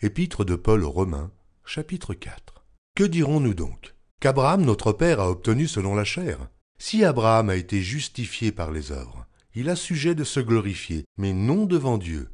Épître de Paul aux Romains, chapitre 4. Que dirons-nous donc? Qu'Abraham, notre père, a obtenu selon la chair. Si Abraham a été justifié par les œuvres, il a sujet de se glorifier, mais non devant Dieu.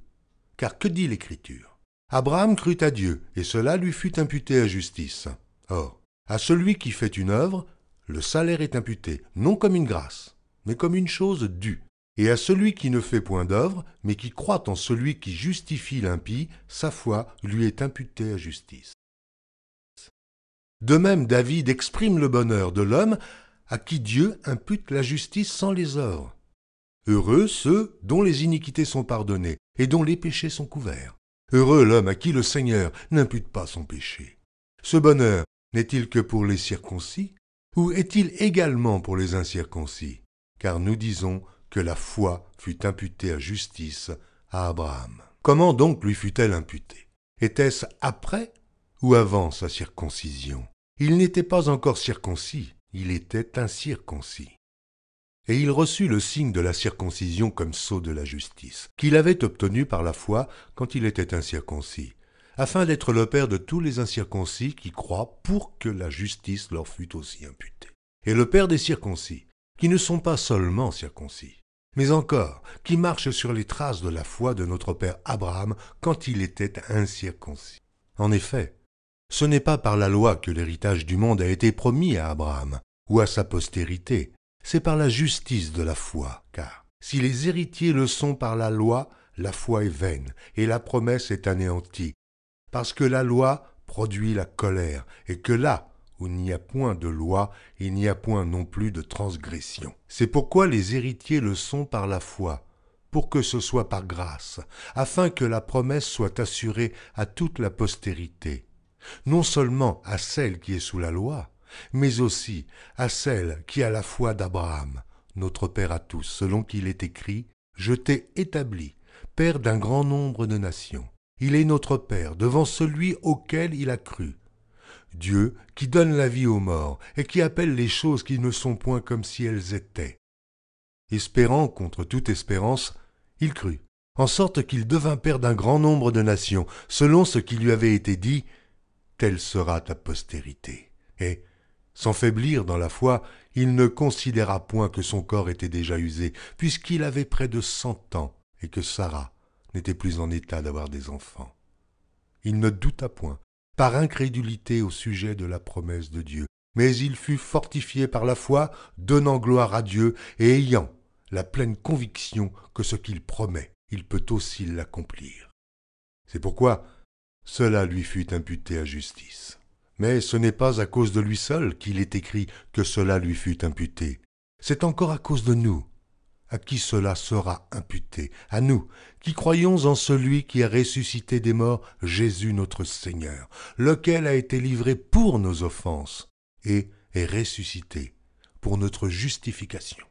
Car que dit l'Écriture? Abraham crut à Dieu, et cela lui fut imputé à justice. Or, à celui qui fait une œuvre, le salaire est imputé, non comme une grâce, mais comme une chose due. Et à celui qui ne fait point d'œuvre, mais qui croit en celui qui justifie l'impie, sa foi lui est imputée à justice. De même, David exprime le bonheur de l'homme à qui Dieu impute la justice sans les œuvres. Heureux ceux dont les iniquités sont pardonnées et dont les péchés sont couverts. Heureux l'homme à qui le Seigneur n'impute pas son péché. Ce bonheur n'est-il que pour les circoncis, ou est-il également pour les incirconcis? Car nous disons que la foi fut imputée à justice à Abraham. Comment donc lui fut-elle imputée? Était-ce après ou avant sa circoncision? Il n'était pas encore circoncis, il était incirconcis. Et il reçut le signe de la circoncision comme sceau de la justice, qu'il avait obtenu par la foi quand il était incirconcis, afin d'être le père de tous les incirconcis qui croient pour que la justice leur fût aussi imputée. Et le père des circoncis, qui ne sont pas seulement circoncis, mais encore qui marchent sur les traces de la foi de notre père Abraham quand il était incirconcis. En effet, ce n'est pas par la loi que l'héritage du monde a été promis à Abraham ou à sa postérité, c'est par la justice de la foi, car si les héritiers le sont par la loi est vaine et la promesse est anéantie, parce que la loi produit la colère, et que là où il n'y a point de loi, il n'y a point non plus de transgression. C'est pourquoi les héritiers le sont par la foi, pour que ce soit par grâce, afin que la promesse soit assurée à toute la postérité, non seulement à celle qui est sous la loi, mais aussi à celle qui a la foi d'Abraham, notre Père à tous, selon qu'il est écrit « Je t'ai établi, Père d'un grand nombre de nations. Il est notre Père devant celui auquel il a cru. Dieu qui donne la vie aux morts et qui appelle les choses qui ne sont point comme si elles étaient. » Espérant contre toute espérance, il crut, en sorte qu'il devint Père d'un grand nombre de nations, selon ce qui lui avait été dit « Telle sera ta postérité. » Et, sans faiblir dans la foi, il ne considéra point que son corps était déjà usé, puisqu'il avait près de 100 ans, et que Sarah n'était plus en état d'avoir des enfants. Il ne douta point, par incrédulité au sujet de la promesse de Dieu, mais il fut fortifié par la foi, donnant gloire à Dieu, et ayant la pleine conviction que ce qu'il promet, il peut aussi l'accomplir. C'est pourquoi cela lui fut imputé à justice. Mais ce n'est pas à cause de lui seul qu'il est écrit que cela lui fut imputé. C'est encore à cause de nous, à qui cela sera imputé, à nous, qui croyons en celui qui a ressuscité des morts, Jésus notre Seigneur, lequel a été livré pour nos offenses et est ressuscité pour notre justification.